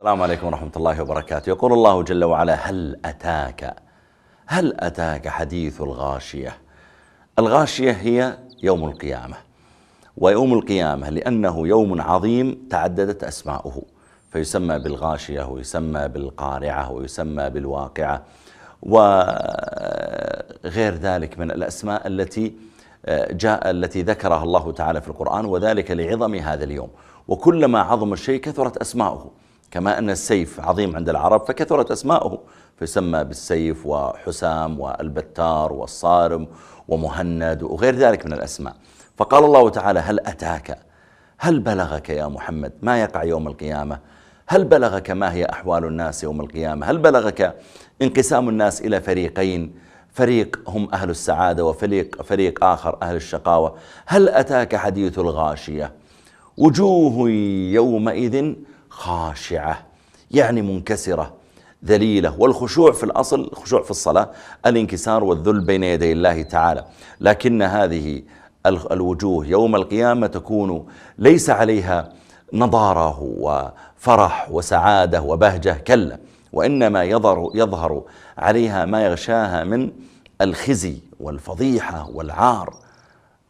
السلام عليكم ورحمة الله وبركاته. يقول الله جل وعلا: هل أتاك حديث الغاشية. الغاشية هي يوم القيامة، ويوم القيامة لأنه يوم عظيم تعددت أسماؤه، فيسمى بالغاشية ويسمى بالقارعة ويسمى بالواقعة وغير ذلك من الأسماء التي ذكرها الله تعالى في القرآن، وذلك لعظم هذا اليوم. وكلما عظم الشيء كثرت أسماؤه، كما أن السيف عظيم عند العرب فكثرت أسماؤه، فيسمى بالسيف وحسام والبتار والصارم ومهند وغير ذلك من الأسماء. فقال الله تعالى: هل أتاك، هل بلغك يا محمد ما يقع يوم القيامة؟ هل بلغك ما هي أحوال الناس يوم القيامة؟ هل بلغك انقسام الناس إلى فريقين، فريق هم أهل السعادة وفريق آخر أهل الشقاوة؟ هل أتاك حديث الغاشية؟ وجوه يومئذ خاشعة، يعني منكسرة ذليلة. والخشوع في الأصل، الخشوع في الصلاة الانكسار والذل بين يدي الله تعالى، لكن هذه الوجوه يوم القيامة تكون ليس عليها نضارة وفرح وسعادة وبهجة، كلا، وإنما يظهر عليها ما يغشاها من الخزي والفضيحة والعار،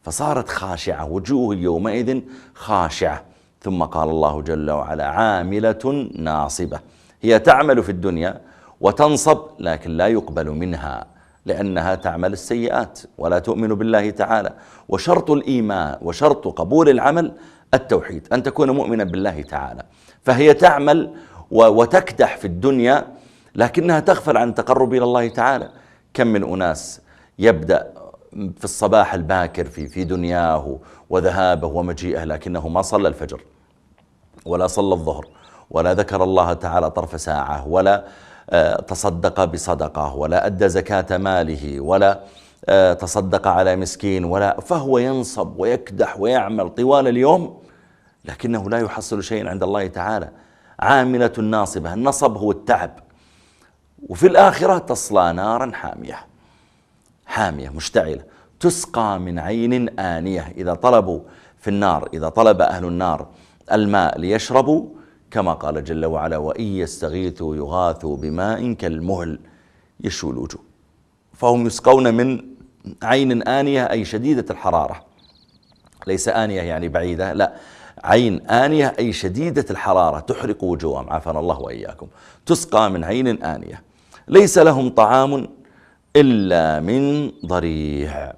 فصارت خاشعة، وجوه يومئذ خاشعة. ثم قال الله جل وعلا: عاملة ناصبة، هي تعمل في الدنيا وتنصب لكن لا يقبل منها، لأنها تعمل السيئات ولا تؤمن بالله تعالى. وشرط الإيمان وشرط قبول العمل التوحيد، أن تكون مؤمنا بالله تعالى. فهي تعمل وتكدح في الدنيا لكنها تغفل عن التقرب إلى الله تعالى. كم من أناس يبدأ في الصباح الباكر في دنياه وذهابه ومجيئه، لكنه ما صلى الفجر ولا صلى الظهر ولا ذكر الله تعالى طرف ساعة ولا تصدق بصدقة ولا أدى زكاة ماله ولا تصدق على مسكين فهو ينصب ويكدح ويعمل طوال اليوم لكنه لا يحصل شيئا عند الله تعالى. عاملة ناصبة، النصب هو التعب. وفي الآخرة تصلى نارا حامية مشتعلة، تسقى من عين آنية. إذا طلبوا في النار، إذا طلب أهل النار الماء ليشربوا، كما قال جل وعلا: وإن يستغيثوا يغاثوا بماء كالمهل يشوي الوجوه. فهم يسقون من عين آنية أي شديدة الحرارة، ليس آنية يعني بعيدة، لا، عين آنية أي شديدة الحرارة تحرق وجوههم، عافانا الله وإياكم. تسقى من عين آنية، ليس لهم طعام إلا من ضريع.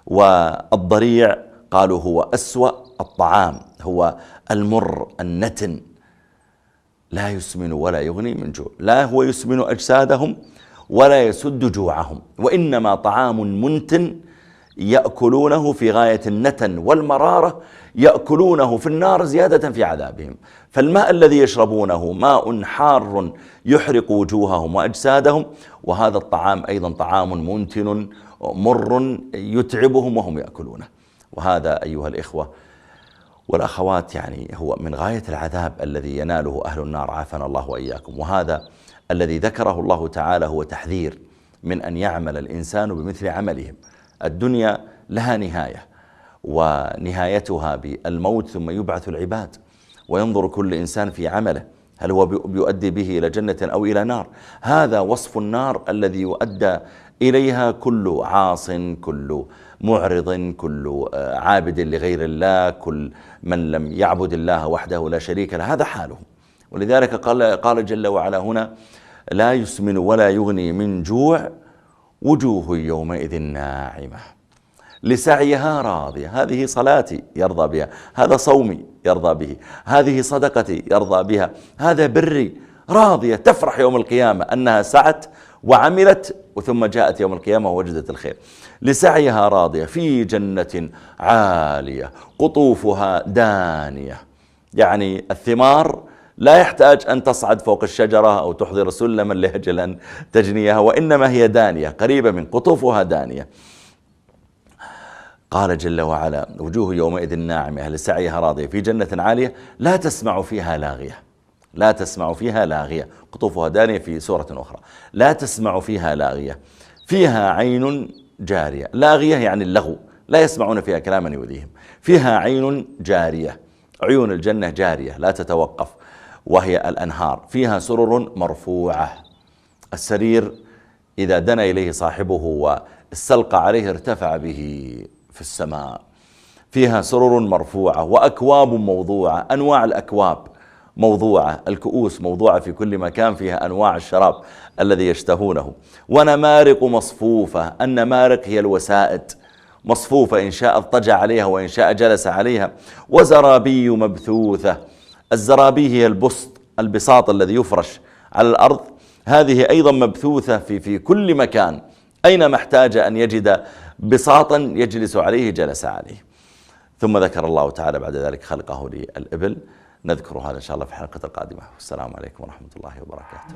والضريع قالوا هو أسوأ الطعام، هو المر النتن، لا يسمن ولا يغني من جوع، لا هو يسمن أجسادهم ولا يسد جوعهم، وإنما طعام منتن يأكلونه في غاية النتن والمرارة، يأكلونه في النار زيادة في عذابهم. فالماء الذي يشربونه ماء حار يحرق وجوههم وأجسادهم، وهذا الطعام أيضا طعام منتن مر يتعبهم وهم يأكلونه. وهذا أيها الإخوة والأخوات يعني هو من غاية العذاب الذي يناله أهل النار، عافانا الله وإياكم. وهذا الذي ذكره الله تعالى هو تحذير من أن يعمل الإنسان بمثل عملهم. الدنيا لها نهاية، ونهايتها بالموت، ثم يبعث العباد وينظر كل إنسان في عمله هل هو بيؤدي به إلى جنة أو إلى نار. هذا وصف النار الذي يؤدى إليها كل عاص، كل معرض، كل عابد لغير الله، كل من لم يعبد الله وحده لا شريك له، هذا حاله. ولذلك قال جل وعلا هنا: لا يسمن ولا يغني من جوع، وجوه يومئذ ناعمة لسعيها راضية. هذه صلاتي يرضى بها، هذا صومي يرضى به، هذه صدقتي يرضى بها، هذا بري، راضية تفرح يوم القيامة أنها سعت وعملت، وثم جاءت يوم القيامة ووجدت الخير. لسعيها راضية في جنة عالية قطوفها دانية، يعني الثمار لا يحتاج أن تصعد فوق الشجرة أو تحضر سلما لأجل أن تجنيها، وإنما هي دانية قريبة من قطوفها دانية. قال جل وعلا: وجوه يومئذ ناعمة لسعيها راضية في جنة عالية لا تسمع فيها لاغية. لا تسمع فيها لاغية، قطوفها دانية في سورة أخرى، لا تسمع فيها لاغية، فيها عين جارية. لاغية يعني اللغو، لا يسمعون فيها كلاما يؤذيهم. فيها عين جارية، عيون الجنة جارية لا تتوقف. وهي الأنهار، فيها سرر مرفوعة. السرير إذا دنا إليه صاحبه واستلقى عليه ارتفع به في السماء. فيها سرر مرفوعة وأكواب موضوعة، أنواع الأكواب موضوعة، الكؤوس موضوعة في كل مكان، فيها أنواع الشراب الذي يشتهونه. ونمارق مصفوفة، النمارق هي الوسائد مصفوفة، إن شاء اضطجع عليها وإن شاء جلس عليها. وزرابي مبثوثة، الزرابي هي البساط الذي يفرش على الأرض، هذه أيضا مبثوثة في كل مكان، أينما احتاج أن يجد بساطا يجلس عليه جلس عليه. ثم ذكر الله تعالى بعد ذلك خلقه للإبل. نذكر هذا إن شاء الله في الحلقة القادمة. والسلام عليكم ورحمة الله وبركاته.